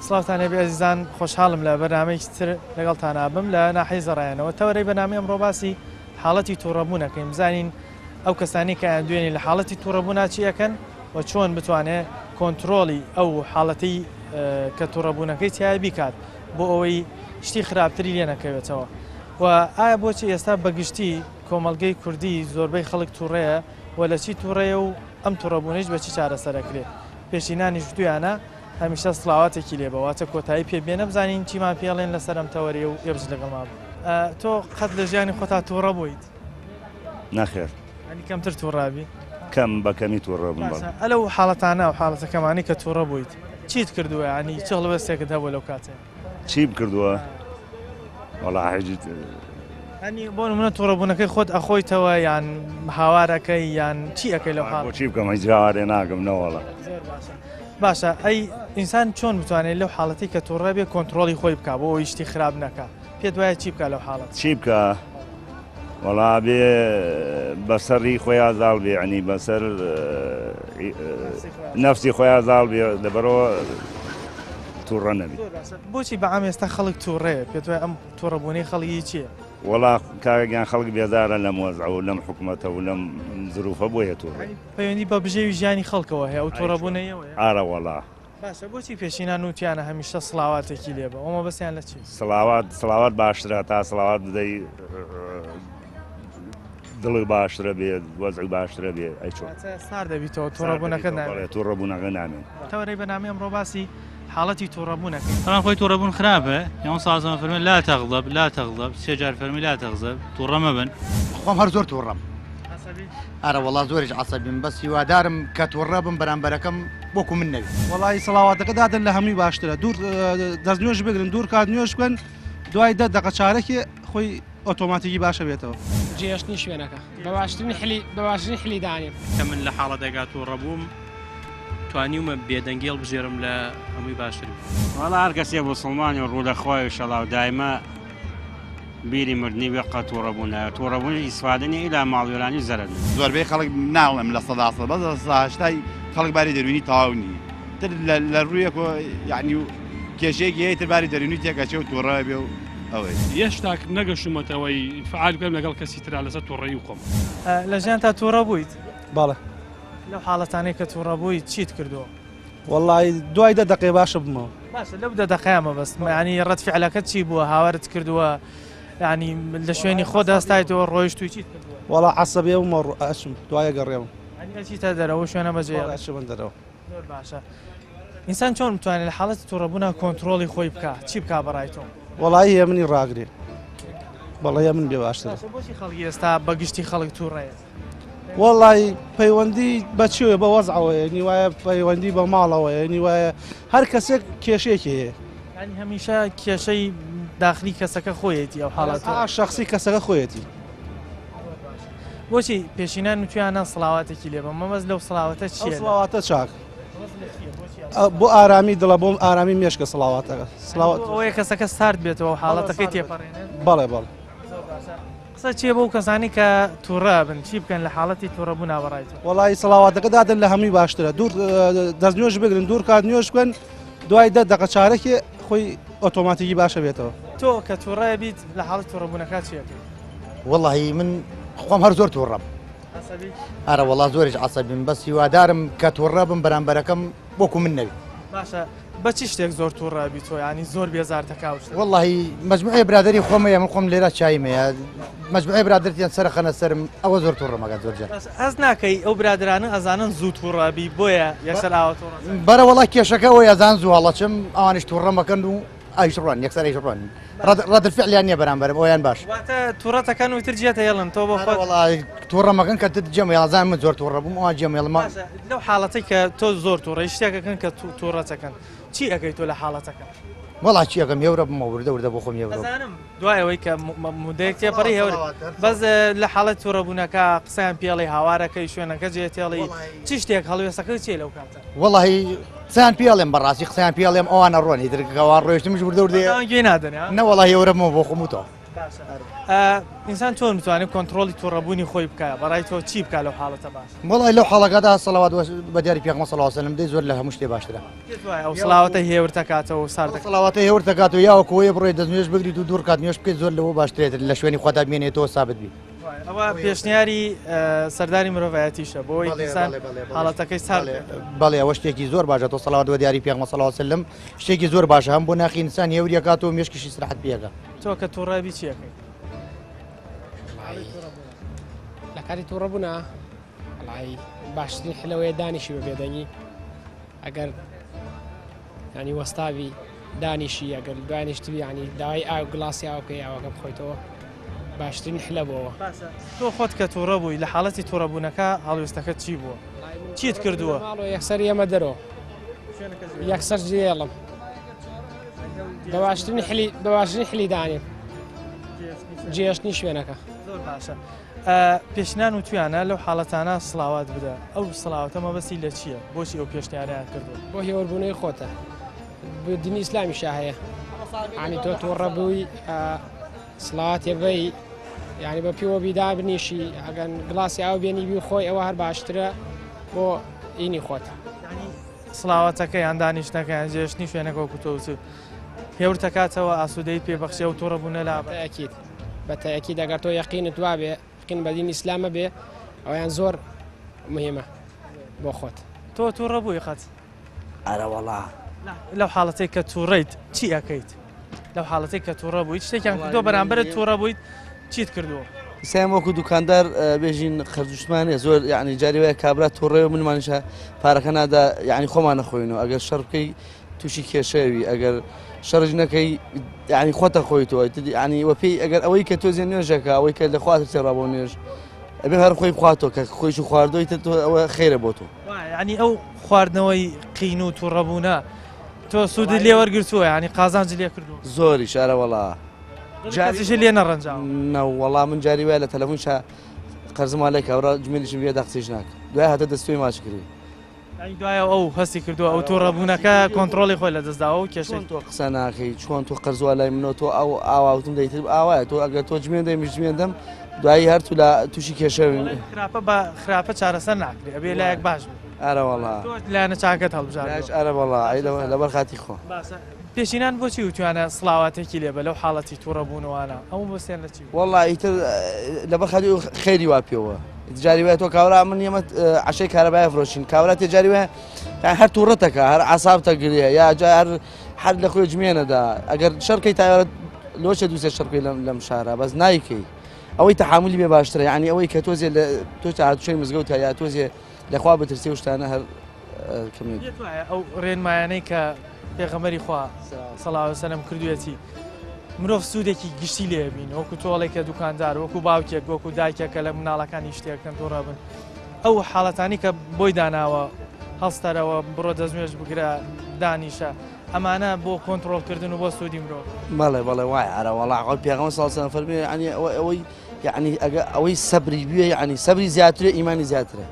سڵاوتان لێبێ ئەزیزان، خۆشحاڵم لە بەرنامەیەکی تر لەگەڵتان ئابم لە ناحەی زەڕایەنەوە. تەوەرەی بەنامەی ئەمڕۆ باسی حاڵەتی تووڕەبوونەکەین، بزانین ئەو کەسانی کە دوێنێ لە حاڵەتی تووڕەبوونا چی ئەکەن و چۆن بتوانێت کۆنتترۆلی ئەو حاڵەتی کە تووڕەبوونەکەی تیای بیکات بۆ ئەوەی شتی خراپتری لێ نەکەوێتەوە. و ئایا بۆچی ئێستا بەگشتی کۆمەڵگەی کوردی زۆربەی خەڵک تووڕەیە و لە چی تووڕەیە و ئەم تووڕەبوونەیش بە چی چارەسەرەکرێت؟ پێشینانیش دویانە هەمیشە سڵاواتێکی لێبەواتە کۆتایی پێبێنە بزانین چیمان پێڵێن لەسەر ئەم تەوەریە و ێبز لەگەڵما بوو. تۆ قەت لە ژیانی خۆتا تووڕە بوویت؟ نەخێر، ئەنی کەمتر تووڕابی؟ کەم بەکەمی تووڕەبووم. ئەلەو حاڵەتانە و حاڵەتەکەمانی کە تووڕە بوویت چیت کردووە؟ ینی چ هەڵوێستێکت هەبوو لەو کاتێ؟ چی بکردووە؟ وەڵا حەجیت ئەنی بۆ نمونە تووڕەبوونەکەی خۆت ئەخۆیتەوە یان هاوارەکەی یان چی ئەەکەی لەو حاڵ؟ چی بکەم هیچ هاوارێ ناکەم نەوەڵە. باشە، ئەی ئینسان چۆن بتوانێت لەو حاڵەتی کە تووڕە بێ کۆنتترۆلی خۆی بکە بۆ ئەوی شتی خراپ نەکە؟ پێت وایە چی بکە لەو حاڵەت؟ چی بکە؟ وەڵا بێ بەسەری خۆیان زاڵ بێ، عنی بەسەر نەفسی خۆیان زاڵ بێ لەبەرەوە تووڕە نەبی. بۆچی بەعام ئێستا خەڵک تووڕەیە؟ پێت وایە ئەم تووڕەبوونەی خەڵکی چییە؟ وەڵا کاگەیان خەڵک بێزارە لەم وەزع و لەم حکوومەتە و لەم زروفە بۆیە تووڕە. پەیوەندی بە بژێوی ژیانی خەڵکەوە هەیە ئەو تووڕەبوونەیەوە؟ ئارە وەڵا. باشە، بۆچی پێشینان وتیانە هەمیشە سڵاواتێکی لێبە؟ ئەومە بەسییان لە چی؟ سڵاوات باشترە تا سڵاوات بدەی دڵی باشترە بێت، وەزعی باشترە بێ. ئەی چۆن سار دەبیتەوە تووڕەبوونەکە نامێت؟ تووڕەبوونەکە نامێت. تەوەرەی بەنامەی ئەمڕۆ باسی حاڵەتی تووڕەبوونەکەی. طبعا خوي توربون خرابه يوم صار فرمي لا تغضب لا تغضب شجر فرمي لا تغضب تورم ابن خۆم هەر زۆر تووڕەم. ئارە وەڵا زۆریش عەسەبیم، بەس هیوادارم کە تووڕەبم بەرامبەرەکەم وەکو من نەوی. وەڵی سڵاواتەکە دادن لە هەمووی باشترە، دوور دەستنوێژ بگرن، دوور کات نوێژ بکەن، دوای 10 دقە چارەکی خۆی ئۆتۆماتیکی باشە بێتەوە. جێشتنی شوێنەکە بەباشترین حلی دانێت. کە من لە حاڵەتێکا تووڕەبووم توانیومە بێدەنگێڵ بژێرم لە هەمووی باشتر. وەڵا هەر کەسێ بووسڵمانی و ڕوو لە خۆی شەڵا و دایمە بیری مردنی بێ قە تووڕەبوونە تووڕەبوونی ئیسفادنی ئیلا ماڵوێرانی زەرد. زۆربەی خەڵک ناڵێم لە سەداسە بەس هەشتای خەڵک باری دەرونی تاونی تر لە ڕوویەک یعنی کێشەیەکی هەیە تر باری دەرونی تێکەچێ و تووڕە بێ و ئەوەی. هێشتا نەگەشتومەتەوەی فعال بکەم لەگەڵ کەسی ترا لەسەر تووڕەیی و خۆم. لە ژیان تا تووڕە بوویت؟ باڵێ. لەو حاڵەتانەی کە تووڕە بوویت چیت کردووە؟ وەڵی دوای 10 دقی باشە بمەوە. باشە، لەو 10 دقەیەمە بەس ینی ڕەتفعلەکەت چی بووە؟ هاوارت کردووە؟ ینی لە شوێنی خۆ دەستایتەوە ڕۆیشتووی چیت کردووە؟ وەڵا عەسەبێ و ئەچم دوایە گەڕێەوە. چیتە دەرەوە شوێنە بەجێ من دەرەوە. زۆر باشە. ئینسان چۆن بتوانێت لە حاڵەتی تووڕەبوونا کۆنتترۆلی خۆی بکە؟ چی بکا بەڕای تۆ؟ وەڵی هەیە منی ڕاگرێ، بەڵێ من بێ باشترە. بۆچی خەڵکی ئێستا بەگشتی خەڵک تووڕەیە؟ وەڵی پەیوەندی بەچێ بە وەزعەوەیە، نیوایە پەیوەندی بە ماڵەوەیە، نیوایە هەر کەسێک کێشەیەکی هەیە. ینی هەمیشە کێشەی داخلی کەسەکە خۆیەتی ئەو حاڵەت شخصی کەسەکە خۆیەتی. بۆچی پێشینان نوتویانە سڵاواتێکی لێبە؟ مەمەز لەو سڵاواتە چیە؟ سڵاواتە چاک بۆ ئارامی دڵە، بۆم ئارامی مێشکە سڵاواتەکە ئەوەیە کەسەکە سارد بێتەوە حاڵەتەکەی تێپەڕێنێت. بەڵێ بەڵێ. قسە چیە بۆ کەسانی کە تووڕە بن چی بکەن لە حاڵەتی تووڕەبوو ناوەڕایەوە؟ وەڵی سڵاواتەکە دادن لە هەمووی باشترە، دوور دەستنوێژ بگرن، دوور کات نوێژ بکەن، دوای 10 دقە چارەکی خۆی ئۆتۆماتیکی باشە بێتەوە. تۆ کە تووڕەیە بیت لە حاڵەت تووڕەبوونەکە چیەکەی؟ وەڵی من خۆم هەر زۆر تووڕەم. ئارە وەڵا زۆریش عەسەبیم، بەس هیوادارم کە تووڕەبم بەرامبەرەکەم وەکو من نەوی. باشە، بە چی شتێک زۆر تووڕابی تۆ؟ ینی زۆر بێزار تەکاوشت؟ وەڵی مەجموعی برادری خۆمەیە، من خۆم لێرە چایمەیە، مەجموعی برادرتیان سەرخەنە سەرم، ئەوە زۆر تووڕەمەکە زۆرجار. ئەس ناکەی ئەو برادرانە ئەزانن زوو تووڕابی بۆیە یەکسەر ئاوە تووڕە؟ بەرە وەڵا کێشەکە ئەوەی ئەزان زوو هەڵەچم ئەوانش تووڕەمەکەن و ئایشڕوان یەکسەر ئایشڕوان ڕەدفعلیان نییە بەرامبەرم ئەویان باش. واتە تووڕەتەکەن و تر جێتە هێڵن تۆ بۆ خۆت؟ وەڵی تووڕەمەکەن کە جێمەڵزان من زۆر تووڕە بووم، ئەوان جێمێڵمە. لەو حاڵەتی کە تۆ زۆر تووڕەی شتێکەکەن کە تووڕەتەکەن چی ئەەکەی تۆ لە حاڵەتەکە؟ وەڵا چیەکەم هێورە بمە وردە بۆ خۆم هێورە. دوایەوەی کە مودەیەک تێپەڕی هێورە بەس لە حاڵەت تووڕەبوونەکە قسەیان پێڵی هاوارەکەی شوێنەکە جێتێڵی چی شتێک هەڵوێستەکە چیە لەو کاتە؟ وەڵی قسەیان پێڵێم بەڕاستی قسەیان پێڵێم ئەوانە ڕۆنی درگەوان ڕۆیشتمش وردە گوێ نادەنێ؟ نەوەڵی هێورەمەوە بۆ خۆم وتەوە. ئینسان چۆن میتوانێت کۆنتترۆلی تووڕەبوونی خۆی بکە بەڕای تۆ چی بکە لەو حاڵەتە باش وڵی لەو حاڵەکەدا سەڵاوات بە دیاری پێغمە سەڵاو سەلەم دەی زۆر لە هەموو شتێ باشترە ئەو سڵاوەتە هێورت دەکاتەوە سارد سەڵاواتە هێورت دەکاتەوە یاوەکۆی بڕێ دەستنوێژ بگریت و دوور کات نوێش بکەیت زۆر لەوە باشترێت لە شوێنی خۆدا بمێنێتەوە سابت بی ئەوە پێشنیاری سەردانی مرۆڤایەتیشە بۆی دیسان حاڵەتەکەی سار بەڵێ ئەوە شتێکی زۆر باشە تۆ سەڵاوات بە دیاری پێغمە سەڵاو سەلەم شتێکی زۆر باشە هەم بۆ ناخی ئینسان هێوریەکاتەوە مێشکیشی سرحەت پێەکە تۆ کە تووڕەبی چیەکەی لە کاری تووڕەبوونا وڵی باشترین حلەوەیە دانیشی بە بێدەنگی ئەگەر ینی وەستاوی دانیشی ئەگەر دوایانیشتوی ینی داوای ئاو گڵاسی ئاوکەی ئاوەکە بخۆیتەوە باشترین حلە بووەوە تۆ خۆت کە تووڕە بووی لە حاڵەتی تووڕەبوونەکە هەڵوێستەکەت چی بووە چیت کردووە یەکسەر ئێمە دەرەوە یەکسەر جێڵم بە باشترین حلی دانێ جێشتنی شوێنەکە زۆر باشە پێشنان و توانە لەو حاڵەتانە سڵاوات بدە ئەو سڵاوەتە مەبەستی لە چییە بۆچی ئەو پێشنیاریان کردو بۆ هێوەربوونەوەی خۆتە دینی ئیسلامیشا هەیە ینی تۆ تووڕەبووی سڵاوات ێبەی ینی بە پیوە بیدا بنیشی ئەگەن گڵاسی ئاو بێنی بی خۆی ئەوە هەر باشترە بۆ ئینی خۆت سڵاوەتەکە یان دانیشتەکەیان جێشتنی شوێنەکە کوتۆوت هێور دەکاتەوە ئاسوودەی پێبەخشی و تووڕەبوونە لا بەتەکیید بەتەکیید ئەگەر تۆ یەقینت وا بێ یەقین بە دینی ئیسلامە بێ ئەویان زۆر مهمە بۆ خۆت تۆ تووڕەبووی خەت ئەرەوەڵا لەو حاڵەتەی کە تووڕیت چی ئەەکەیت لەو حاڵەتەی کە تووڕەبوویت شتێکیان کردۆ بەرامبەرت تووڕەبوویت چیت کردووە سام وەکو دوکاندار بێژین خەرجوشتمانێ زۆر یعنی جاری وایە کابرا تووڕێەوە منمانشە پارەکە نادا یعنی خۆمان نەخۆینەوە ئەگەر شەڕ بکەی تووشی کێشەوی ئەگەر شەڕژ نەکەی یعنی خۆتە خۆیتەوە ینی وەپی ئەگەر ئەوەی کە تۆزیێ نوێژەکە ئەوەی کە لە خواتە تێڕابەوە نوێژ ئەبێ هەر خۆی بخواتەوە کە خۆیش خواردۆی تۆ ئەوە خێرە بۆ تۆ ینی ئەو خواردنەوەی قین و تووڕەبوونە تۆ سوودی لێ وەرگرتووە ینی قازانج لێ کردو زۆری شارەوەڵا جاریش لێ نەڕەنجاو وەڵا من جاری وایە لە تەلەفۆنشا قەرزما لای کابرا جمێلیشم بێ داقسیش ناکە دوای هاتە دەستوی ماچ کردی دوایە ئەو هەستی کردووە ئەو تووڕەبوونەکە کۆنتترۆلی خۆی لە دەستداوە و کێشەی تۆ قسە ناکەی چۆن تۆ قەرزوە لای منەوە تۆ ئەو ئاواوتم دەیتر ئاوایە تۆ ئەگەر تۆ جمێن دەی مژمێندەم دوایی هەر تو لە تووشی کێشەوی خراپە بە خراپە چارەسەر ناکرێ ئەبێ لایەک باش ئارەوەڵا لایەنە چاکەت هەڵبژار ئارەوەڵا لەبەر خاتی خۆ پێشینان بۆچی وتوانە سڵاواتێکی لێ بە لەو حاڵەتی تووڕەبوونەوەوانە ئەو بۆستێن لە چی وەڵا ئیتر لەبەر خاتی خێری وا پێوە جاری وایە تۆ کاورا من ئێمە عشەی کارەبای فرۆشین کاورا تێجاری وایە هەر تووڕەتەکە هەر عسابتە گرێ یا هەر لە خۆی جمێنەدا ئەگەر شەرکەی تاوارە لۆچە دووسێ شەرکەی لەم شارە بەس نایکەی ئەوەی تەحاملی بێ باشترە یعنی ئەوەی کە تۆزێ لە تۆ هاتوچەی مزگەوت یا تۆزێ لەخوا بترسی و شتانە هەر کەمی ئەو ڕێنمایانەی کە پێغەمبەری خوا سەڵاو سەلەم کردوێتی مرۆڤ سوودێکی گشتی لێ بین وەکو تۆڵێکە دوکاندار وەکو باوکێک وەکو دایکێکە لە مناڵەکانی شتێکەکەن تۆڕابن ئەو حاڵەتانی کە بۆی داناوە هەڵستەرەوە بڕۆ دەستنوێژ بگرە دانیشە ئەمانە بۆ کۆنتترۆلکردن و بۆ سوودی مرۆڤ بەڵێ وایە ئارەوەڵا ئەو پێغەمبەر صلی الله علیه و سلم فەرمووی ینی ئەوەی یعنی ئەوەی سەبری بوێ یعنی سەبری زیاترە ئیمانی زیاترە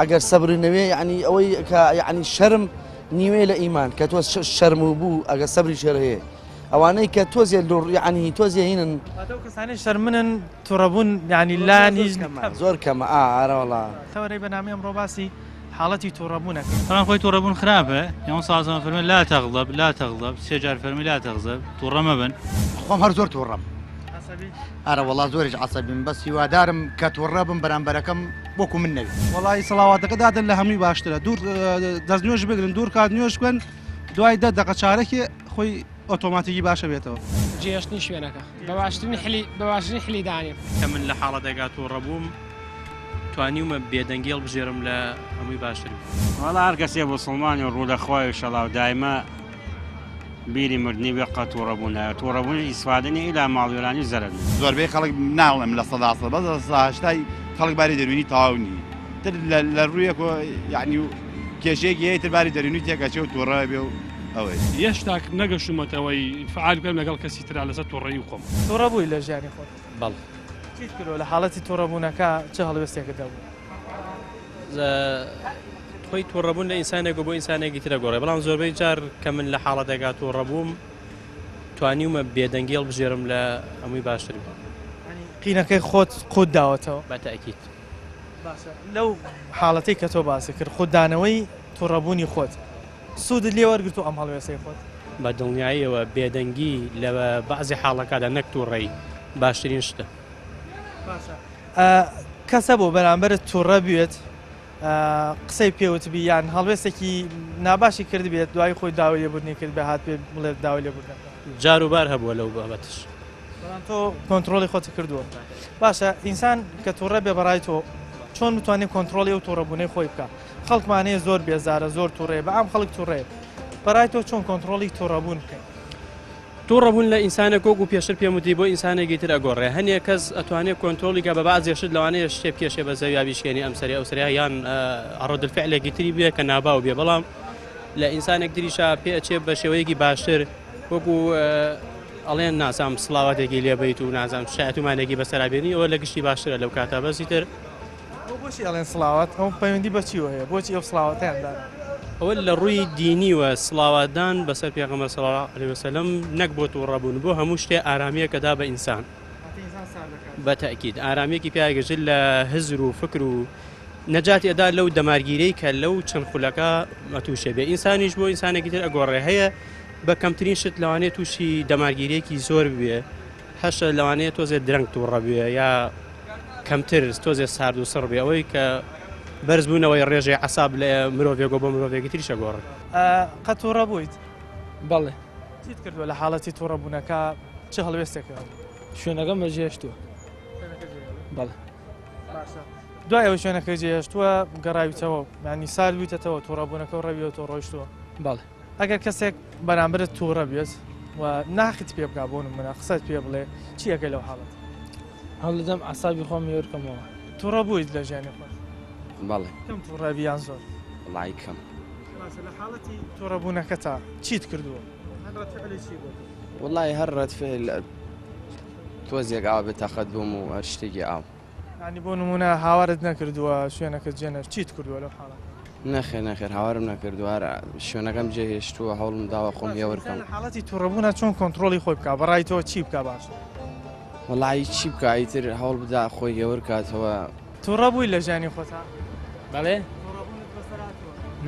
ئەگەر سەبر نەوێ یعنی ئەوەی کە یعنی شەرم نیوێ لە ئیمان کە تۆ شەرم و بوو ئەگە سەبری شێر هەیە ئەوانەی کە تۆزیێ ینی تۆزیە هینن کەسانی شەرمنن تووڕەبوون ینی لایەن هیچ زۆر کەمە ئارەوەڵا تەوەرەی بەنامی ئەمڕۆ باسی حاڵەتی تووڕەبوونەکە طبعا خۆی تووڕەبوون خراپە یان سازمان فەرمی لا تغضب لا تغضب سێجار فەرمی لا تغضب تووڕە مەبن خۆم هەر زۆر تووڕەم ئارەوەڵا زۆریش عەسەبیم بەس هیوادارم کە تووڕە بم بەرامبەرەکەم وەکو من نەوی وڵی سڵاواتەکە دادن لە هەمووی باشترە دوور دەستنوێژ بگرن دوور کات نوێژ بکەن دوای دە دەقە چارەکی خۆی ئۆتۆماتیکی باشە بێتەوە جێشتنی شوێنەکە بە باشترین حلی دانێ کە من لە حاڵەتێکا تووڕەبووم توانیومە بێدەنگی هەڵبژێرم لە هەمووی باشتر وەڵا هەر کەسێ مسلمانی و ڕوو لە خوای شەڵا و دایمە بیری مردنی بێ قە تووڕەبوونە تووڕەبوون ئیسفادنی ئیلا ماڵوێرانی زەرن زۆربەی خەڵک ناڵێم لە سەداسە بەس هەشتای خەڵک باری دەروینی تاونی تر لە ڕوویەک یعنی کێشەیەکی هەیە باری دەروینی تێکەچێ و تووڕە بێ و ئەوەی هێشتاک نەگەشتمەتەوەی فعال بکەم لەگەڵ کەسی ترا لەسەر تووڕەیی خۆم تووڕەبووی لە ژیانی خۆت بەڵ چیت کردەوە لە حاڵەتی تووڕەبوونەکە چه هەڵوێستێکدا بوو خۆی تووڕەبوون لە ئینسانێک بۆ ئینسانێکی ترە گۆڕێ بەڵام زۆربەی جار کە من لە حاڵەتێکا تووڕەبووم توانیمە بێدەنگی هەڵبژێرم لە ئەمووی باشتر قینەکەی خۆت داوەتەوە بەتەئکید لەو حاڵەتی کە تۆ باسی کرد خوددانەوەی تووڕەبوونی خۆت سوودت لێ وەرگرت و ئەم هەڵوێسەی خۆت بە دڵنیاییەوە بێدەنگی لە بەعزی حاڵەکەدا نەک تووڕێی باشترین شتە کەسە بۆ بەرامبرت تووڕە بێت قسەی پێوتبی یان هەڵوێستێکی ناباشی کرد بێت دوای خۆی داوای لێبوردنی کرد بە هات پێ بڵێت داوای لێبوردن جاروبار هەبووە لەو بابەتش تۆ کۆنتترۆلی خۆت کردووە باشە ئینسان کە تووڕە بێ بەڕای تۆ چۆن بتوانێت کۆنتترۆلی و تووڕەبوونەی خۆی بکە خەڵکمانەیە زۆر بێزارە زۆر تووڕێ بە ئام خەڵک تووڕێ بەڕای تۆ چۆن کۆنتترۆلی تووڕەبوون بکەین تووڕەبوون لە ئینسانە کۆک و پێشتر پێموتی بۆ ئینسانێکی تر ئەگۆڕێ هەنێک کەس ئەتوانێت کۆنتترۆلیکە بە بەعزێشت لەوانەیە شتێ کێشێ بە زەویا بیشکێنی ئەمسەری ئەوسریا یان ڕۆدلفعلێکی تری بێ کە ناباو بێ بەڵام لە ئینسانێک تریشا پێ ئەچێت بە شێوەیەکی باشتر وەکو ئەڵێن ناسام سڵاواتێکی لێبیت و نازام شایەتمانێکی بەسەرابێنی ئەوە لە گشتی باشترە لەو کاتە بەسی تر بۆچی ئەڵێن سڵاوات ئەو پەیوەندی بەچیوە هەیە بۆچی ئەو سڵاواتیاندا ئەوە لە ڕووی دینی وە سڵاواتدان بەسەر پێغەمبەر صلی الله علیه وسلم نەک بۆ تووڕەبوون بۆ هەموو شتێ ئارامەیەکەدا بە ئینسان بەتەئکید ئارامەیەکی پێیاگەژت لە هزر و فکر و نەجاتی ئەدا لەو دەمارگیرەی کە لەو چەند خولەکە مەتوشێ بێ ئینسانیش بۆ ئینسانێکی تر ئەگۆڕێ هەیە بە کەمترین شت لەوانێت تووشی دەمارگیرێکی زۆر بێ هەشە لەوانەیە تۆزێ درەنگ تووڕە بێ یا کەمتر تۆزێ سارد و سڕ بێ ئەوەی کە بەرزبوونەوەی ڕێژێ عەساب لە مرۆڤێک بۆ مرۆڤێکی تریشە گۆڕێت قەت تووڕە بوویت بەڵێ چیت کردووە لە حاڵەتی تووڕەبوونەکە چ هەڵوێستێکەوە شوێنەکەم بەجێهێشتووە بەڵێ دوای ئەو شوێنەکە جێهێشتووە گەڕاویتەوە ینی سال بوویتەوە تووڕەبوونەکە و ڕەویەوە ڕۆیشتووە بەڵێ ئەگەر کەسێک بەرامبرت تووڕە بێت و ناخت پێ بگا بۆ منە قسەت پێ بڵێ چی ئەەکەی لەو حاڵەت هەڵدەم عەسابی خۆم یۆرکەمەوە تووڕە بوویت لە ژیانی خۆت بەڵێ کەم تووڕەبییان زۆر وڵای کەم لە حاڵەتی تووڕەبوونەکە تا چیت کردووە وڵای هەر ڕەتفعل تۆزێک ئاو بێت تەقەت بووم و هەر شتێکی ئاو ینی بۆ نمونە هاوارت نەکردووە شوێنەکە جێنەر چیت کردووە لەو حاڵەت نەخێر هاوارم نەکردووە شوێنەکەم جێهێشتووە هەوڵم داوە خۆم هێورکەم حاڵەتی تووڕەبوونە چۆن کۆنتترۆلی خۆی بکە بەڕای تۆ چی بکە باش وڵی چی بکە ئیتر هەوڵ بدا خۆی هێورکاتەوە تووڕە بووی لە ژیانی خۆتا بەڵێ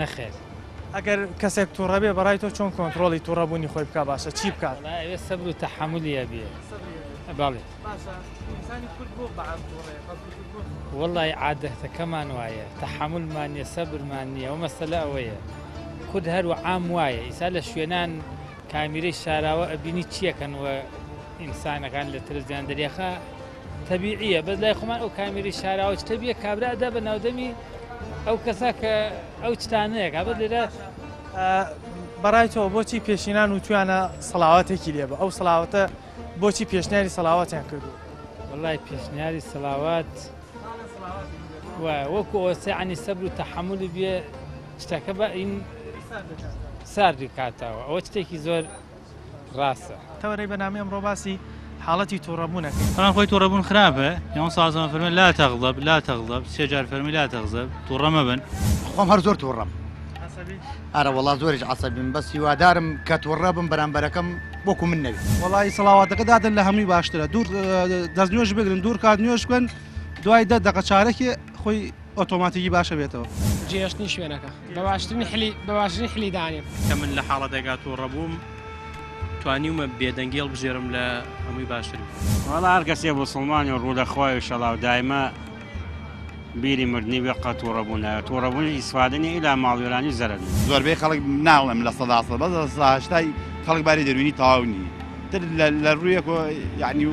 نەخێر ئەگەر کەسێک تووڕە بێ بەڕای تۆ چۆن کۆنتترۆلی تووڕەبوونی خۆی بکە باشە چی بکات سەبر و تەحملی بێ بەڵێ وڵی عادەتەکەمان وایە تەحملمان نیە سەبرمان نییە ئەو مەسەلە ئەوەیە کورد هەروە عام وایە ئیسا لە شوێنان کامیرەی شاراوە ئەبینی چیەکەنەوە ئینسانەکان لە تەلەڤیزیۆن دەریاخە تەبیعیە بەس لای خۆمان ئەو کامیرەی شاراوە چ تەبیە کابرادا بە ناودەمی ئەو کەسە کە ئەو چتانەیە کابێت لێرە بەڕای تۆ بۆچی پێشینان و توانە سەڵاواتێکی لێبە ئەو سەڵاواتە بۆچی پێشنیاری سەڵاواتیان کردو وڵای پێشنیاری سەڵاوات وەکو ئۆسەعنی سەبر و تەحملی بێ شتەکە بە ئین ساردی کاتەوە ئەوە شتێکی زۆر ڕاستە تەوەرەی بەنامی ئەمڕۆ باسی حاڵەتی تووڕەبوونەکەی طبعا خۆی تووڕەبوون خراپە یان سازمان فەرمی لا تەغضب لا تەغضب سێ جار فەرمی لا تەغضب تووڕە مەبن خۆم هەر زۆر تووڕەم ئارە وڵا زۆریش عەسەبیم بەس هیوادارم کە تووڕە بم بەرامبەرەکەم بۆکو من نەوێت وڵی سڵاواتەکە دادن لە هەمووی باشترە دوور دەستنوێژ بگرن دوور کات نوێژ بکەن دوای دە دەقە چارەکی خۆی ئۆتۆماتیکی باشە بێتەوە جێشتنی شوێنەکە بە باشترین حلی دانێت کە من لە حاڵەتێکا تووڕەبووم توانیمە بێدەنگی هەڵبژێرم لە ئەمووی باشتر وەڵا هەر کەسێ بوسڵمانی و ڕوو لەخوای و شەڵاو دایمە بیری مردنی بێ قەت تووڕەبوونە تووڕەبوونی ئیسفادنی ئیلا ماڵوێرانی زەرەر زۆربەی خەڵک ناڵێم لە سەداسە بەس هەشتای خەڵک باری دەروینی تاونی تر لە ڕوویەک یعنی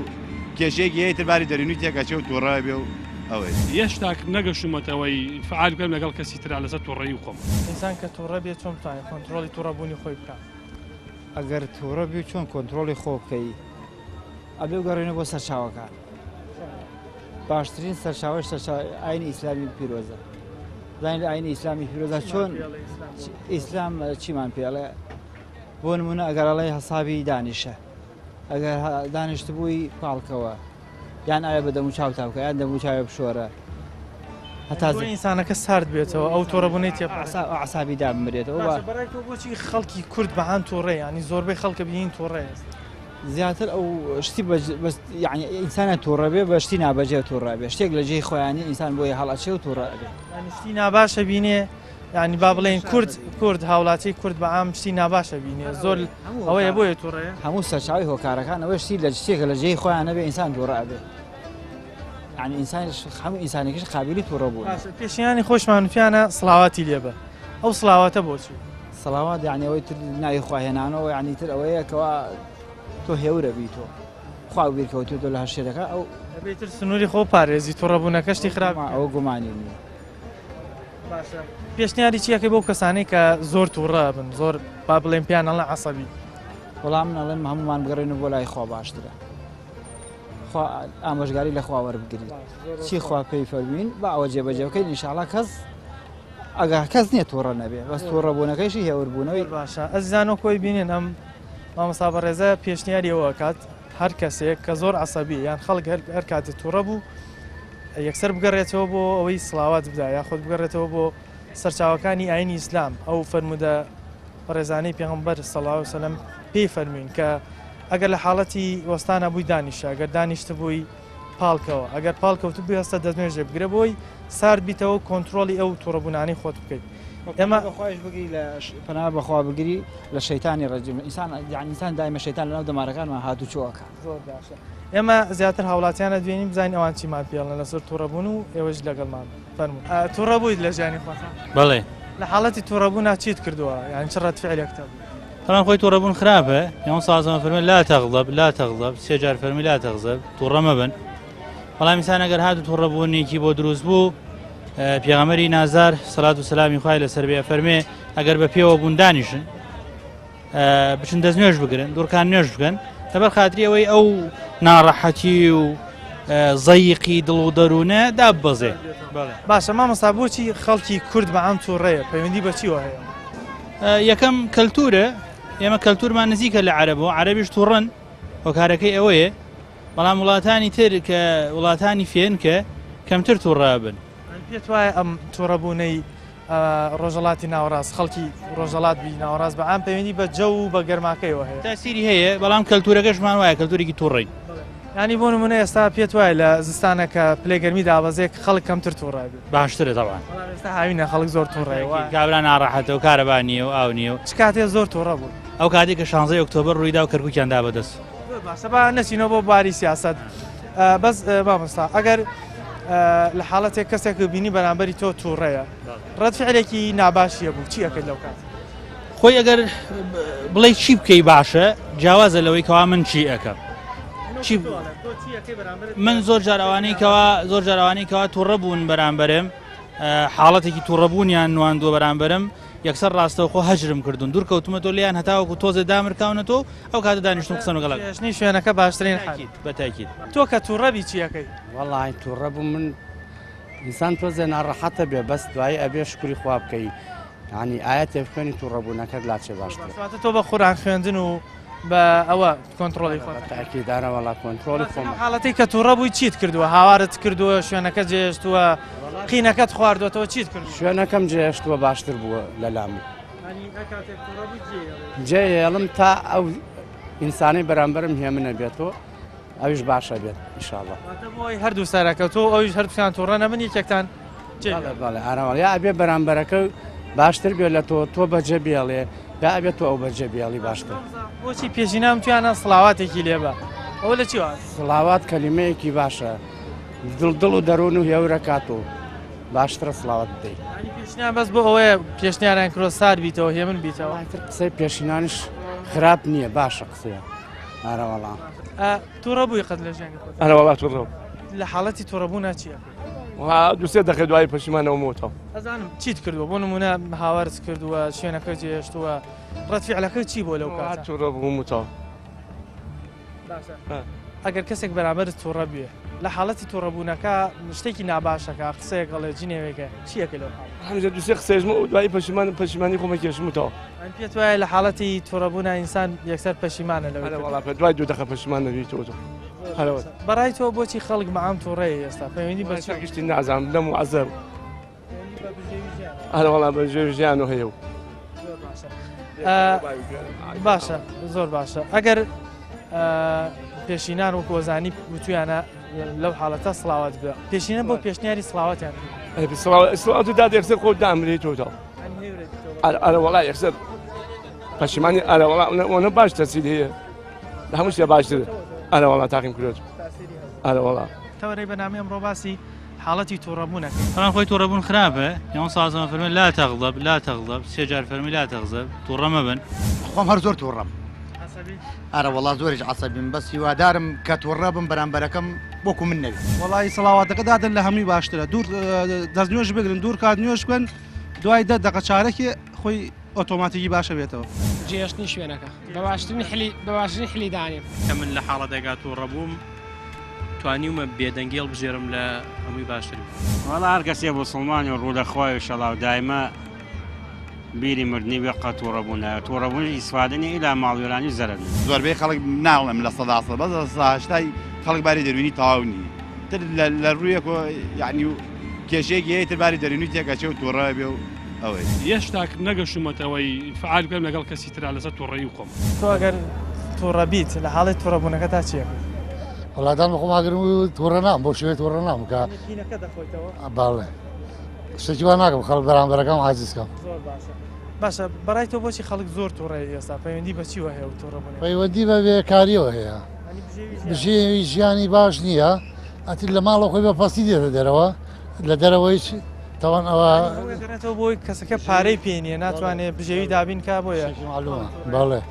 کێشەیەکی هەیە تر باری دەروینی تێکەچێ و تووڕە بێ و ئەوەی هێشتاک نەگەشتومەتەوەی فعال بکەم لەگەڵ کەسی ترا لەسەر تووڕەیی و خۆم ئینسان کە تووڕە بێت چۆن بتوانێت کۆنتترۆلی تووڕەبوونی خۆی بکات ئەگەر تووڕە بی چۆن کۆنتترۆلی خۆ بکەی ئەبێ گەڕێنە بۆ سەرچاوەکان باشترین سەرچاوەش ئاینی ئیسلامی پیرۆزە زانین لە ئاینی ئیسلامی پیرۆزە چۆن ئیسلام چیمان پێڵێ بۆ نمونە ئەگەرەڵی هەسابی دانیشە ئەگەر دانیشت بووی پاڵکەوە یان ئایا بە دەمو چاو تاوکە یان دەمو چاوە بشۆرە هەتا ئینسانەکە سارد بێتەوە ئەو تووڕەبوونی تێ عەسابی دابمرێتەوە بۆچی خەڵکی کورد بەهان تووڕێ ینی زۆربەی خەڵکە بینین تووڕێ زیاتر ئەو شتی یعنی ئینسانە تووڕەبێ بە شتی نابەجێ تووڕابێ شتێک لە جێی خۆیانی ئینسان بۆی هەڵەچێ و تووڕابێ شتی ناباشە بینێ ینی با بڵێن کورد هاوڵاتی کورد بە عام شتی ناباشە بینێ زۆر ئەوەیە بۆیە تووڕەیە هەموو سەرچاوی هۆکارەکان ئەوەی شتی لە شتێکە لە جێی خۆیان نەبێ ئینسان تووڕابێ ینی ئینسان هەموو ئینسانێکیش قابلی تووڕەبوو پێشیانی خۆشمانوتیانە سڵاواتی لێبە ئەو سڵاواتە بۆچی سەڵاوات یعنی ئەوەی تر ناوی خواهێنانەوە یعنی تر ئەوەیە کەوا تۆ هێورە بیتۆ خوا بیرکەوتێتۆ لە هەر شێرەکە ئەو بێتر سنووری خۆ پارێزی تووڕەبوونەکەشتی خراپ ئەوە گومانی نییە باشە پێشنیاری چیەکەی بۆ کەسانەی کە زۆر تووڕە بن زۆر با بڵێن پیان ئەڵە عەسەبی وەڵام نەڵێن هەمومان بگەڕێن بۆ لای خوا باشترە خوا ئامۆژگاری لە خوا وەربگریت چی خوا پێی فەرموین با ئەوە جێبەجێ بکەین ئینشاڵڵا کەس ئەگەر کەس نییە تووڕە نەبێ بەس تووڕەبوونەکەیشی هێوربوونەوەی باشە ئەزیزانەوە کۆی بینێن ئەم مامۆستا بەڕێزە پێشنیاری ئەوە کات هەر کەسێک کە زۆر عەسەبی یان خەڵک هەر کاتێ تووڕە بوو یەکسەر بگەڕێتەوە بۆ ئەوەی سڵاوات بدا یا خۆت بگەڕێتەوە بۆ سەرچاوەکانی ئاینی ئیسلام ئەو فەرمودە ڕێزانەی پێغەمبەر سەڵاو عەلەیهی وسەلەم پێی فەرمووین کە ئەگەر لە حاڵەتی وەستانە بووی دانیشە ئەگەر دانیشتە بووی پاڵکەوە ئەگەر پاڵکەوت بووی هەستە دەستنوێژێ بگرە بۆی سارد بیتەوە کۆنتترۆلی ئەو تووڕەبوونانی خۆت بکەیت ئێمە بەخواش بگری لە پەنا بەخوا بگری لە شەیتانی ڕەجیم ئینسان دایمە شەیتان لەناو دەمارەکانمان هاتوچۆکە زۆر باشە ئێمە زیاتر هاوڵاتیانە دوێنین بزانین ئەوان چیمان پێڵن لەسەر تووڕەبوون و ئێوەش لەگەڵمان فەرموون تووڕەبوویت لە ژیانی خۆتان بەڵێ لە حاڵەتی تووڕەبوونا چیت کردووە یان چ ڕەتفعلێکتە بوو طبعا خوي توربون خرابه يوم صاصم فرمي لا تغضب لا تغضب سيجار فرمي لا تغضب تورم بن والله مثلا اگر هادو توربوني كي بو دروز بو پیغمبري نازار صلاه و سلام خوای له سربيه فرمي اگر به پیو بوندانیشن بچن دزنوش بگرن دور کان نوش بگن تبر خاطري وي او ناراحتي و ضيقي دلو درونه دابزه باشە مامۆستا بۆچی خەڵکی کورد بە عام تووڕەیە پەیوەندی بە چیوە هەیە یەکەم کەلتورە ئێمە کەلتورمان نزیکە لە عەرەبەوە عەرەبیش تووڕەن هۆکارەکەی ئەوەیە بەڵام وڵاتانی تر کە وڵاتانی فێنکە کەمتر تووڕە بن پێت وایە ئەم تووڕەبوونەی ڕۆژەڵاتی ناوەڕاست خەڵکی ڕۆژەڵات بی ناوەڕاست بە عام پەیوەندی بە جەو و بە گەرماکەیەوە هەیە تاسیری هەیە بەڵام کەلتورەکەشمان وایە کەلتورێکی تووڕەی ینی بۆ نمونە ئێستا پێت وایە لە زستانە کە پلەی گەرمی دابەزێک خەڵک کەمتر تووڕە بێت باشترە تەوان ئێستا هاوینە خەڵک زۆر تووڕەیە کابرا ناڕەحەتە و کارەبا نییە و ئاو نییە و چ کاتێ زۆر تووڕە بوو ئەو کاتێک کە 16 ئۆکتۆبەر ڕوویدا و کەرکووکیان دا بەدەست باشە با نەچینەوە بۆ باری سیاست بەس مامۆستا ئەگەر لە حاڵەتێک کەسێک بینی بەرامبەری تۆ تووڕەیە ڕەتفعلێکی ناباشیە بوو چی ئەەکەیت لەو کات خۆی ئەگەر بڵێ چی بکەی باشە جیاوازە لەوەی کەوا من چی ئەەکەم من زۆر جارەوانەی کەوا تووڕە بوون بەرامبەرم حاڵەتێکی تووڕەبوونیان نواندووە بەرامبەرم یەکسەر ڕاستەوە خۆ هەجرم کردوون دوور کەوتمە تۆ لیان هەتاوەکو تۆزێ دامرکاونەتەوە ئەو کاتە دانیشتم قسە و گەڵک پێشنی شوێنەکە باشترین حاکیت بەتاکید تۆ کە تووڕەبی چیەکەی وەڵی تووڕە بوو من ئینسان تۆزێ ناڕەحەتە بێ بەس دوایی ئەبێ شکری خوا بکەی ینی ئاەتێ بخوێنی تووڕەبوونەکەت لاچێ باشتر تۆ بە خۆران خوێندن و بە ئەوە کۆنتترۆلی تاکیدارە وڵا کۆنتترۆلی خۆم حاڵەتی کە تووڕە بووی چیت کردووە هاوارت کردووە شوێنەکە جێشتووە قینەکەت خواردوەتەوە چیت کرد شوێنەکەم جێشتووە باشتر بووە لە لام جێڵم تا ئەو ئینسانی بەرامبەرم هێ منە بێتەوە ئەویش باشە بێت ئیشاڵڵا بۆی هەردوو سەرەکەوتۆ ئەویش هەردووکان تووڕە نەبن یەکێکتان بەڵێ ئارەوەڵ یا ئەبێ بەرامبەرەکە باشتر بێت لە تۆ بەجێ بێڵێ یا ئەبێت تۆ ئەو بەجێ بێڵی باشتر بۆچی پێشینام توانە سڵاواتێکی لێبە ئەوە لە چی سڵاوات کەلیمەیەکی باشە دڵ و دەروون و هێورە کات و باشترە سڵاوات بدەیت پێشنیان بەس بۆ ئەوەیە پێشنیاران کرۆ سار بیتەوە هێمن بیتەوە قسەی پێشینانش خراپ نییە باشە قسەیە ئارەوەڵا تووڕە بووی قەت لە ژیانی ئەرەوەڵا تووڕە لە حاڵەتی تووڕەبوونا چییە دووسێ دەخێ دوای پەشیمانەوە مۆتەوە ئەزانم چیت کردووە بۆ نمونە هاوارت کردووە شوێنەکە جێشتووە ڕەتفعلەکە چی بۆ لەو کات تووڕە بوو موتەوە ئەگەر کەسێک بەرامبەر تووڕە بێ لە حاڵەتی تووڕەبوونەکە شتێکی ناباشەکە قسەیەک گەڵێ جینێوێکە چیەکە لەو هەمیشە دووسێ قسەژمە و دوای پەشیمانی خۆمە کێشمتەوە پێت وایە لە حاڵەتی تووڕەبوونا ئینسان یەکسەر پەشیمانە لەوە دوای دوو دەخە پەشیمان نەبییتەوە بەڕای تۆ بۆچی خەڵک بە عام تووڕەیە ئێستا پەیوەندی بە گشتی نازانم لەم و عەزەر هەڵەوەڵا بە ژێر ژیان و هەیە و باشە زۆر باشە ئەگەر پێشینان و کۆزانی وتویانە لەو حاڵەتە سڵاوات بە پێشینە بۆ پێشنیاری سڵاواتیان سڵاوات دا دەرسەر خۆ دامرێت تۆ ئەرە وڵای یەکسەر پەشیمانی ئەرە وڵا باش تەسیل هەیە هەموو شتێ باشتر ئەرە وڵا تاقیم کرێت ئەرە وڵا تەوەرەی بەنامی ئەمڕۆ باسی حاڵەتی تووڕەبوونەکەی طبعا خۆی تووڕەبوون خراپە یان سازمان فەرمی لا تەغضب لا تەغضب سێ جار فەرمی لا تەغضب تووڕە مەبن خۆم هەر زۆر تووڕەم ئەرە وڵا زۆریش عەسەبیم بەس هیوادارم کە تووڕە بم بەرامبەرەکەم وەکو من نەوێت وڵی سڵاواتەکە دادن لە هەمووی باشترە دوور دەستنوێژ بگرن دوور کات نوێژ بکەن دوای 10 دقە چارەکی خۆی ئۆتۆماتیکی باشە بێتەوە جێشتنی شوێنەکە بە باشترین حلی دانێ کە من لە حاڵەتێکا تووڕەبووم توانیومە بێدەنگێڵ بژێرم لە هەمووی باشتر وەڵا هەر کەسێ بوسڵمانی و ڕوو لە خوای و شەڵاو دایمە بیری مردنی بێ قەت تووڕەبوونە تووڕەبوونی ئیسفادنی ئیلا ماڵوێرانی و زەرەر زۆربەی خەڵک ناڵێم لە 100 بەس هەشتای خەڵک باری دەروینی تاونی تر لە ڕوویەک یعنی و کێشەیەکی هەیە تر باری دەرونی تێکەچێ و تووڕە بێ و ئەوەی هێشتا نەگەشتومەتەوەی فعال بکەم لەگەڵ کەسی ترا لەسەر تووڕەیی و خۆم تۆ ئەگەر تووڕەبیت لە حاڵی تووڕەبوونەکە تا چیە وڵاتان بخۆم ئاگرم و تووڕە نام بۆ شوێ تووڕە نام کە باڵێ شتێکی وا ناکەم خەڵک بەرامبەرەکەم عاجزکەم باشە بەڕای تۆ بۆچی خەڵک زۆر تووڕێ ئێستا پەیوەندی بە چیوە هەیە و تووڕەبوون پەیوەندی بە بێکاریەوە هەیە بژێوی ژیانی باش نییە ئەتر لە ماڵە خۆی بەپەستی دێتە دەرەوە لە دەرەوەی تاوان ئەوەگەڕێتەوە بۆی کەسەکە پارەی پێنیە ناتوانێت بژێوی دابین کا بۆیە باڵێ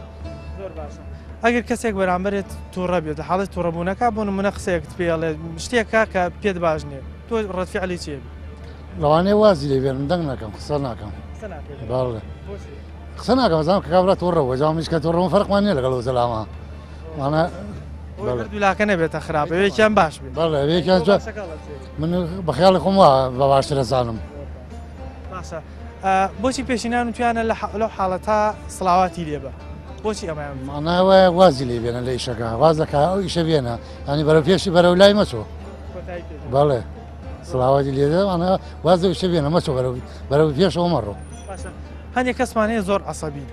ئەگەر کەسێک بەرامبرێت تووڕە بێت حاڵەت تووڕەبوونەکە بۆ نمونە قسەیەکت پێڵێ شتێکە کە پێت باش نییە تۆ ڕەتفعلی چێ لەوانەیە وازی لێ بێنم دەنگ نەکەم قسە ناکەم باڵێ قسە ناکەم زانام کە کابرا تووڕەوە جامیش کە تووڕەوە فەرقمان نییە لەگەڵ وزەلامە وانە دولاکە نەبێتە خراپە یەکیان باش بێت بەڵێ یەکیان من بەخیاڵی خۆم وا بە باشترە زانم باشە بۆچی پێشینان توانە لەو حاڵەتا سڵاواتی لێبە بۆچی ئەمایان ماناوە وازی لێ بێنە لە ئیشەکە واز دەکا ئەو ئیشە بێنە ینی بەرەو پێشی بەرەو لای مەچۆ بەڵێ سڵاواتی لێدە وانە واز ئیشە بێنە مەچۆ بەرەو پێشەوە مەڕۆ هەندێک کەسمان هەیە زۆر عەسەبی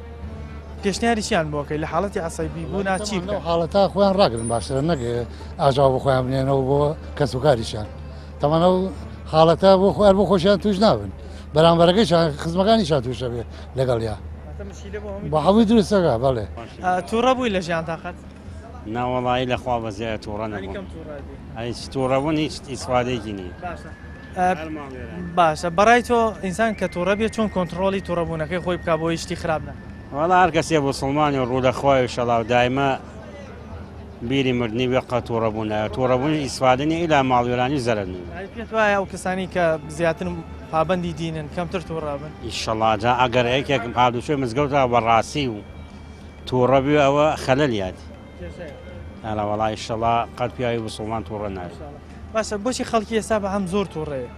پێشنیاری چیان بۆکەی لە حاڵەتی عەسەبی بوونا چی بکەن حاڵەتا خۆیان ڕاگرن باشترە نەگە ئاژاو بۆ خۆیان بنێنەوە بۆ کەس و کاریشان تەمەنە و حاڵەتە بۆ خۆیان بۆ خۆشیان توش نابن بەرامبەرەکەیشان خزمەکانیشان تووشە بێ لەگەڵیا بە هەوی دروستەکە بەڵێ تووڕە بووی لە ژیان تاقەت ناوەڵایی لەخوا بەزیە تووڕە نەبوو ئەی تووڕەبوون هیچ ئیسفادەیەکی نییە باشە بەڕای تۆ ئینسان کە تووڕە بێت چۆن کۆنتترۆلی تووڕەبوونەکەی خۆی بک بۆ هیچی خراپ نە وەڵا هەر کەسێ بوسڵمانی و ڕوو لە خوای و شەڵاو دایمە بیری مردنی بێ قەت تووڕەبوونە تووڕەبوونی ئیسفادنی ئیلا ماڵوێرانی و زەرەر پێت وایە ئەو کەسانی کە زیاتر پابەندی دینن کەمتر تووڕابن ئیشەڵا جا ئەگەر یەکێکم هادووشێ مزگەوتە بەڕاستی و تووڕە بێ ئەوە خەلەلیات ئەلا وەڵای ئیشەڵا قەت پیاوی بوسڵمان تووڕە ناوێت باشە بۆچی خەڵکی ئێستا بە هەم زۆر تووڕەیە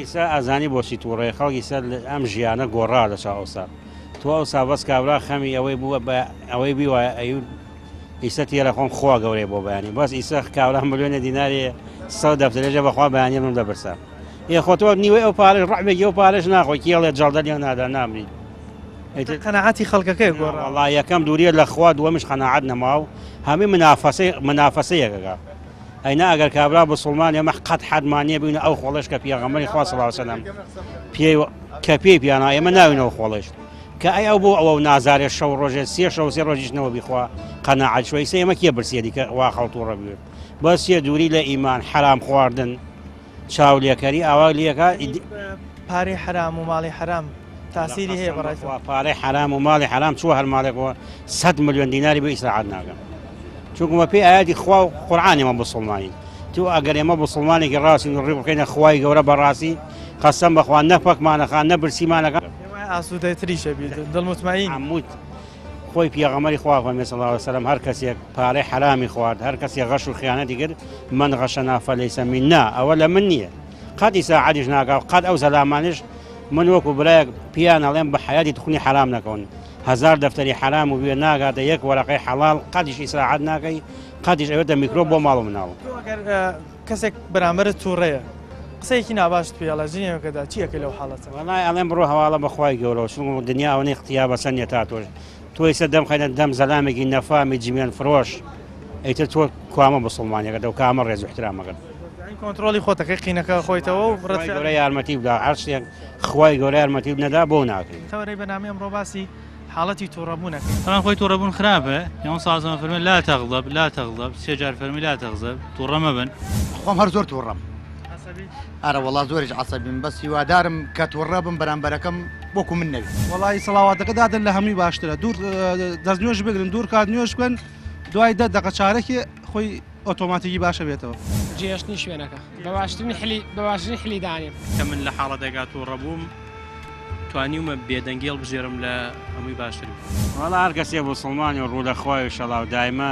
ئیسا ئەزانی بۆچی تووڕێ خەڵکی سەر ئەم ژیانە گۆڕا لە چا ئەوسا تو ئەوسا بەس کابرا خەمی ئەوەی بووە ئەوەی بیوایە ئەیور ئیسە تێرە خۆم خوا گەورەی بۆ بەیانی بەس ئیسە کابرا ملیۆنە دیناری 100 دەفتەرێژە بەخوا بەیانی من دەبرسە یە خۆتۆ نیوەی ئەو پارەش ڕەحبێکی ئەو پارەش ناخۆی کێڵێ جەڵدە لێ نادا نامرید قەناعەتی خەڵکەکەی گۆڕا وەڵا یەکەم دووریە لە خوا دووەمش قەناعەت نەماو هەمووی منافەسەیەکەکە ئەینا ئەگەر کابرا بوسڵمان ئێمە قەت حەدمانیە بووینە ئەو خۆڵش کە پێغەمبەری خوا صلی الله علیه وسلم کە پێی پیانا ئێمە ناوینەوە خۆڵش کە ئەی ئەو بۆ ئەوە نازارێت شەو ڕۆژێ سێ شەو سێ ڕۆژیشنەوە بیخوا قەناعەت شوی سێ ئێمە کێ برسێدی کە وا خەڵتووڕە بێت بەس یە دووری لە ئیمان حرام خواردن چاولێکەری ئاوا لێکە پارەی حرام و ماڵی حرام تاسیری هەیە بەڕای پارەی حرام و ماڵی حرام چوە هەر ماڵێکەوە 100 ملیۆن دیناری بە ئیسراعەت ناکەم چونکە پێی ئاياتی خوا و قورئان ئێمە بوسڵمانی تو ئەگەر ئێمە بوسڵمانێکی ڕاستی و ڕێ بکەینە خوای گەورە بەڕاستی قەسەم بەخوا نەپەکمانەخان نەبرسیمانەکە ئاسوودەیتریشە بیت دڵموتمەئین عمود خۆی پێغەمبەری خوا فەرمێ صلی الله علیه وسلم هەر کەسێک پارەی حرامی خوارد هەر کەسێک غەش و خیانەتی کرد من غەشەنا فەلەیسە منا ئەوە لە من نییە قەت ئیساعەتیش ناکا قەت ئەو زەلامانش من وەکو برایەک پیان ئەڵێم بە حیاتی تخونی حرام نەکەون 1000 دەفتەری حرام و بێ ناگاتە یەک وەرەقەی حەڵاڵ قەتیش ئیسراعەت ناکەی قەتیش ئەوێتە میکرۆب بۆ ماڵ و مناڵ کەسێک بەرامبەرت تووڕەیە قسەیەکی ناباشت پێڵە ژینێکەدا چیەکە لەو حاڵەتە وەڵای ئەڵێم بڕۆ هەواڵە بەخوای گەورە چون دنیا ئەوەی اختیار بەسەر نیە تا تۆش تۆی سە دەم خەینە دەم زەلامێکی نەفامی جیمیان فرۆش ئەیتر تۆ کوامە بەسڵمانیەکە و کامە ڕێز و احترامەکەن کۆنتترۆلی خۆتەکەی قینەکە خۆیتەوە و گەورە یارمەتی بدا هەر شتێک خوای گەورە یارمەتی بنەدا بۆ ناکەین تەوەرەی بەنامی ئەمڕۆ باسی حاڵەتی تووڕەبوونەکەی طبعا خوي توربون خرابه يوم صلى الله عليه وسلم لا تغضب لا تغضب سيجار فرمي لا تغضب تورم مبن خۆم هەر زۆر تووڕەم ئارە وڵا زۆریش عسەبیم بەس هیوادارم کە تووڕەبم بەرامبەرەکەم وەکو من نەوی وڵی سەڵاواتەکە دادن لە هەمووی باشترە دوور دەستنوێژ بگرن دوور کات نوێژ بکەن دوای دەقە چارێکی خۆی ئۆتۆماتیکی باشە بێتەوە جێشتنی شوێنەکە بەباشترین حلی دانێن کە من لە حاڵەتێکا تووڕەبووم توانیومە بێدەنگێڵ بژێرم لە هەمووی باشتر وەڵا هەر کەسێ بوسڵمانی و ڕوو لە خوای و شەڵاو دایمە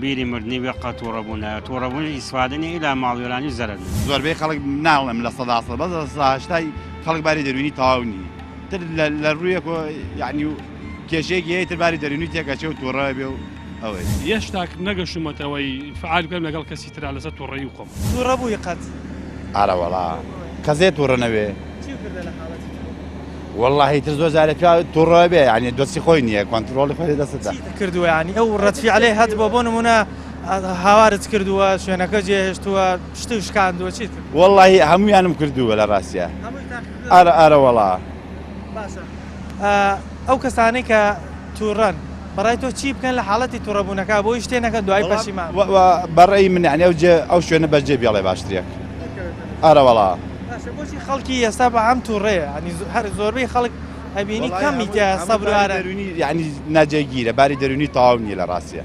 بیری مردنی بێ قە تووڕەبوونە تووڕەبوونی ئیسفادنی ئیلا ماڵوێرانی زەرن زۆربەی خەڵک ناڵێم لە سەداسە بەس هەشتای خەڵک باری دەروینی تاونی تر لە ڕوویەک یعنی کێشەیەکی هەیە باری دەرونی تێکەچێ و تووڕە بێ و ئەوەی هێشتاک نەگەشتمەتەوەی فعال بکەم لەگەڵ کەسی ترا لەسەر تووڕەیی و خۆم تووڕەبووی قەت ئارە وەڵا کەسێ تووڕە نەوێ والله تر زۆر جارێک تووڕە بێ ینی دۆستی خۆی نییە کۆنتترۆلی خۆی دەستدا کردووە ینی ئەو ڕەتفیعلێ هەت بۆ نمونە هاوارت کردووە شوێنەکە جێهێشتووە شت و شکاندووە چیت والله هەموویانم کردووە لە ڕاستیە ئارە وەڵا ئەو کەسانەی کە تووڕەن بەڕای تۆ چی بکەن لە حاڵەتی تووڕەبوونەکە بۆی شتێنەکە دوای پەشیمان بەڕێی من عنێ ئەو شوێنە بەجێ بێڵێ باشترێک ئارە وەڵا بۆچی خەڵکی ئێستا بە ئەم تووڕەیە هەر زۆربەی خەڵک ئەبینی کەمی تیا سەبروارە یعنی ناجێگیرە باری دەرونی تاو نیە لە ڕاستیە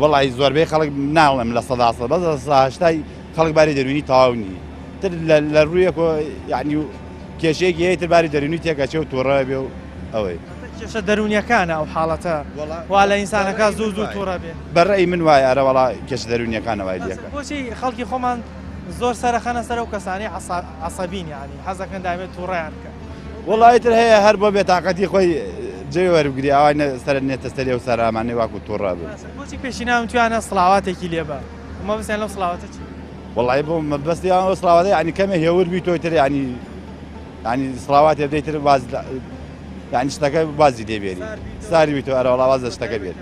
وڵی زۆربەی خەڵک ناڵێم لە سەداسە بەس هەشتای خەڵک باری دەرونی تاونی تر لە ڕوویەک یعنی کێشەیەکی هەیە تر باری دەرونی تێکەچێ و تووڕە بێ و ئەوەی کێشە دەرونیەکانە ئەو حاڵەتە وا لە ئینسانەکە زوو تووڕە بێ بەڕێی من وایە ئەرە وڵا کێشە دەرونیەکانە وای دیەکە بۆچی خەڵکی خۆمان زۆر سەرخەنە سەر و کەسانی عسەبین ینی حەزەکەن دامێت تووڕیان بکە وڵایتر هەیە هەر بۆ بێتاقەتی خۆی جێ وەربگری ئەوان سەر نێتە سەری و سەرامانەی واکو تووڕە بێ بۆچی پێشی ناوم توانە سڵاواتێکی لێبە ئەمە بسییان لەو سڵاواتە چی وڵی بۆ بەستیان سڵاواتە ینی کەمە هێور بی تۆیتر ینی سڵاوات بدەیتر ینی شتەکە بازی دێبێنی ساری بیتۆ ئەرە وڵا وازە شتەکە بێت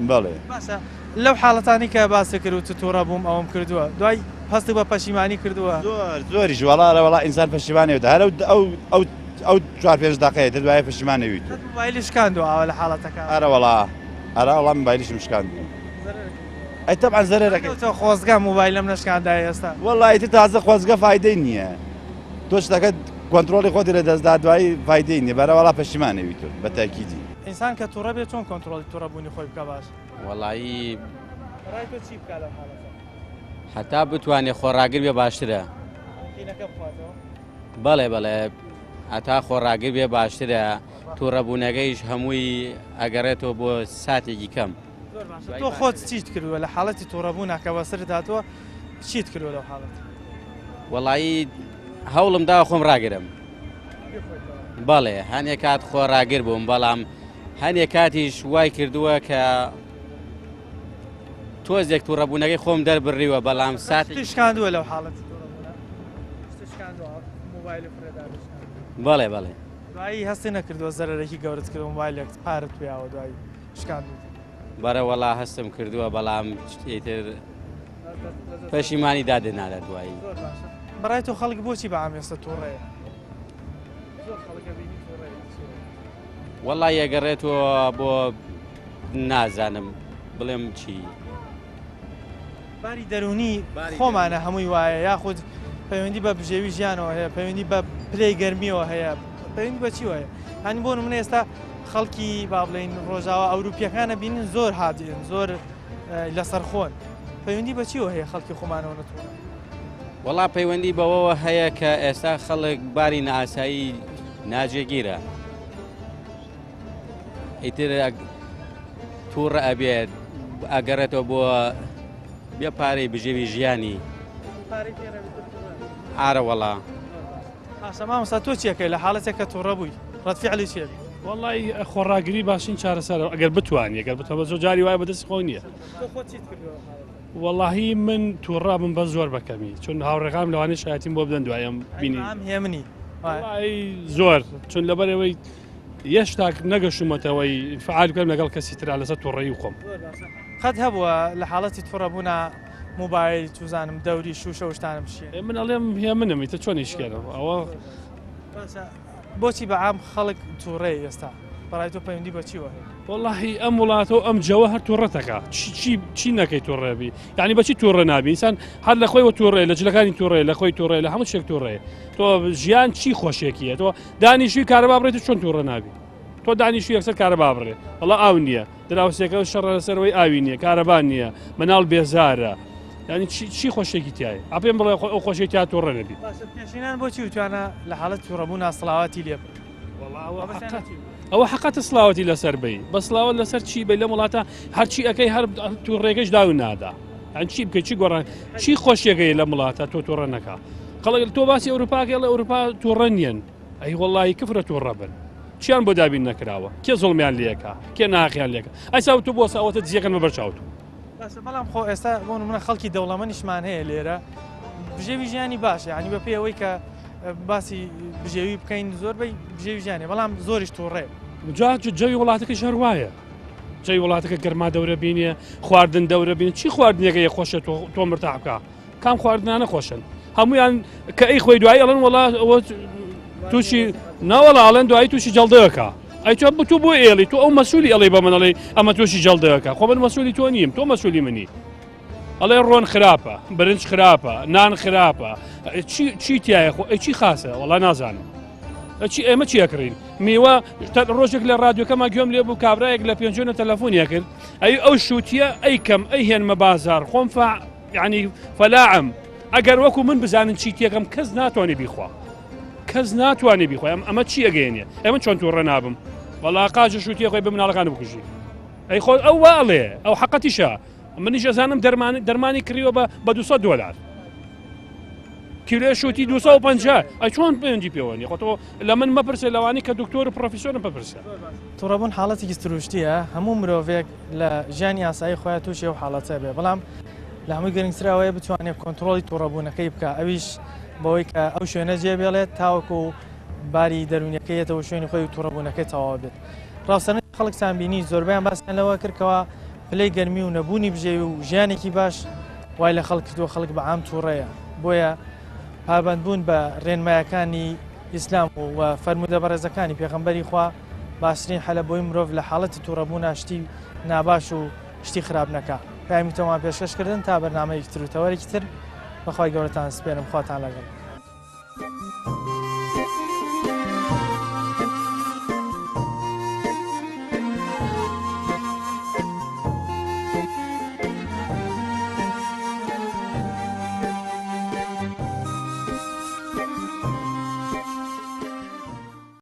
بڵێ لەو حاڵەتانی کە باسی کرد و تووڕە بووم ئەوم کردووە دوای هەستی بە پەشیمانی کردووە زۆری ژوڵارە وڵا ئینسان پەشیمانێتە هەر ئەو چوار پێش داقەیە دوای پەشیمانەویت موبایلی شکاندووە ئەوە لە حاڵەتەکە ئەرە وڵا ئەرە وڵام موبایلیشم شکاندووە ئەی تەبعەن زەرەرەکە تۆ خۆزگا موبایلم نەشکاندای ئێستا وەڵی تر تازە خۆزگە فایدەی نییە تۆ شتەکە کۆنتترۆلی خۆتی لە دەستدا دوایی فایدەی نیە بەرە وڵا پەشیمانەویت بە تاکیدی ئینسان کە تووڕە بێت چۆن کۆنتترۆلی تووڕەبوونی خۆی بکە باش وەڵایی ڕای تۆ چی بکە لە حاڵەتە هەتا بتوانێت خۆڕاگر بێ باشترە بەڵێ هەتا خۆڕاگر بێ باشترە تووڕەبوونەکەیش هەمووی ئەگەڕێتەوە بۆ ساتێکی کەم تۆ خۆت چیت کردووە لە حاڵەتی تووڕەبوونەکە بەسرت هاتووە چیت کردووە لەو حاڵەت وەڵایی هەوڵم دا خۆم ڕاگرم بەڵێ هەنێک کات خۆڕاگر بووم بەڵام هەنێک کاتیش وای کردووە کە تۆزێک تووڕەبوونەکەی خۆم دەربڕیوە بەڵام ساتی شکاندووە لەو حاڵەت بەڵێ دوایی هەستی نەکردووە زەرەرێکی گەورت کرد موبایلێک پارت پیاوە دوایی شکاندوو بەرە وەڵا هەستم کردووە بەڵام شتێتر پەشیمانی دادێنادە دوایی بەڕای تۆ خەڵک بۆچی بە ئامێستە تووڕەیە وەڵا یەگەڕێتەوە بۆ نازانم بڵێم چی باری دەرونی خۆمانە هەمووی وایە یاخود پەیوەندی بە بژێوی ژیانەوە هەیە پەیوەندی بە پلەی گەرمیەوە هەیە پەیوەندی بە چی وایە هەنی بۆ نمونە ئێستا خەڵکی با بڵێن ڕۆژاوە ئەوروپیەکانە بینن زۆر هادین زۆر لەسەر خۆن پەیوەندی بە چیوە هەیە خەڵکی خۆمانەوە نەتوانن وەڵا پەیوەندی بەوەوە هەیە کە ئێستا خەڵک باری نائاسایی ناجێگیرە ئیتر تووڕە ئەبێت ئەگەڕێتەوە بۆ بێ پارەی بژێوی ژیانی ئارە وەڵا ئاسەمامەستا تۆ چیەکەی لە حاڵەتێک کە تووڕە بووی ڕەتفیعلی چێ وەڵی خۆڕاگری باشین چارەسەر ئەگەر بتوانانی ئەگەر بتەوە زۆر جاری وایە بەدەست خۆی نییە وەڵاهی من تووڕا بم بە زۆر بەکەمی چون هاوڕێکام لەوانەیە شایەتیم بۆ بدەن دوایم بینی هێمنی زۆر چون لەبەرەوەی هێشتا نەگەشتومەتەوەی فعال بکەم لەگەڵ کەسی ترا لەسەر تووڕێی خۆم قەت هەبووە لە حاڵەتی تووڕەبوونا موبایل توزانم دەوری شوشە و شتانم بشێ من ئەڵێم هێ منم تە چۆنی شکێنەوە ئەوە بۆچی بەعام خەڵک تووڕێ ئێستا بەڕای تۆ پەیوەندی بە چی وهەیە واللهی ئەم وڵاتەوە ئەم جەوە هەر تووڕەتەکە چی نەکەی تووڕێبی یعنی بەچی تووڕە نابی ئینسان هەر لە خۆی تووڕێ لە جلەکانی تووڕێ لە خۆی تووڕێ لە هەموو شتێک تووڕێ تۆ ژیان چی خۆشیێکیە تۆ دانیشتوی کارەبا بڕێت چۆن تووڕە نابی تۆ دانیشتوی یەکسەر کارەبا بڕێ وڵا ئاو نییە دراوسێکە شەڕە لەسەرەوەی ئاوی نییە کارەبا نییە مناڵ بێزارە ینی چی خۆشێکی تایە ئاپێم بڵێ ئەو خۆشی تا تووڕە نەبی پێشینان بۆچی وتوانە لە حاڵەت تووڕەبوونا سڵاواتی لێ ئەوە حقەتە سڵاوەتی لەسەر بی بە سڵاوت لەسەر چی بی لە وڵاتە هەرچی ئەەکەی هەر تووڕێگەش داو نادا ئەن چی بکەیت چی گۆڕان چی خۆشیەکەی لە وڵاتە تۆ تووڕە نەکە قەڵک تۆ باسی ئەوروپاکە لە ئەوروپا تووڕە نیەن ئەی وەڵی کفرە تووڕە بن چیان بۆ دابین نەکراوە کێ زڵمیان لێکە کێ ناقیان لێکە ئەسا تو بۆ ساوەتە دزیەکەن بە بەرچاوت بەڵام خۆ ئێستا بۆ منە خەڵکی دەوڵەمەنیشمان هەیە لێرە بژێوی ژیانی باشە ینی بە پێی ئەوەی کە باسی بژێوی بکەین زۆربەی بژێوی ژیانی بەڵام زۆریش تووڕێ جەوی وڵاتەکە ژەر وایە جەوی وڵاتەکە گەرما دەورە بینیە خواردن دەورە بین چی خواردنێکە یە خۆشە تۆ مرتاح بکە کام خواردنانە خۆشن هەمویان کە ئەی خۆی دوایی ئەڵەن وڵات ئەوە تووشی ناوەڵاڵەن دوایی تووشی جەڵدەکە ئەی تۆ بتو بۆ ئێڵی تۆ ئەو مەسوولی ئەڵێ بە منەڵێ ئەمە تۆشی جەڵدەکە خۆ من مەسوولی تۆ نیم تۆ مەسوولی منی ئەڵێ ڕۆن خراپە برنج خراپە نان خراپە چی تایە خۆ ئەی چی خاسە وەڵا نازانم ئێمە چیەکڕین میوە ڕۆژێک لە ڕادیۆکەما گوێم لێ بوو کابراایەک لە پێنجۆنە تەلەفۆنیە کرد ئەو شووتە ئەیکەم ئەی هێنمە بازار خۆم ینی فەلاعم ئەگەر وەکو من بزانن چی تێکەم کەس ناتوانێ بیخوا کەس ناتوانێ بیخوا ئەمە چی ئەگەێنێ ئێمە چۆن تووڕە نابم وەڵا قاژە شووتە خۆی بە مناڵەکان بکوژی ئەی خۆ ئەو واڵێ ئەو حەقەتیشە منیش ئەزانم دەرمانی کڕیوە بە $200 کیلۆ شوتی 250 ئەی چۆن پێنجی پێوەنی خۆتەوە لە من مەپرسێ لەوانی کە دکتۆر و پرۆفیسۆرم بپرسە تووڕەبوون حاڵەتێکی سروشتیە هەموو مرۆڤێک لە ژیانی ئاسایی خۆیان تووشی و حاڵەتە بێ بەڵام لە هەمووی گرنگتراوەیە بتوانێت کۆنتترۆلی تووڕەبوونەکەی بکە ئەویش بەوەی کە ئەو شوێنە جێبێڵێت تاوەکو باری دەرونیەکەیەتەوە شوێنی خۆی تووڕەبوونەکەی تەواو بێت ڕاستەنی خەڵکتان بینی زۆربیان باسییان لەوە کردکەوە پلەی گەرمی و نەبوونی بژێوی و ژیانێکی باش وای لە خەڵک کردووە خەڵک بە عام تووڕەیە بۆیە پابندبوون بە ڕێنمایەکانی ئیسلام و فەرمودە بەڕێزەکانی پێغەمبەری خوا باشترین حەلە بۆی مرۆڤ لە حاڵەتی تووڕەبوونا شتی ناباش و شتی خراپ نەکە پایمیتەوان پێشکەشکردن تا بەرنامەیەکی تر و تەوەرێکی تر بەخوای گەورەتان سپێنم خواتان لەگەڵ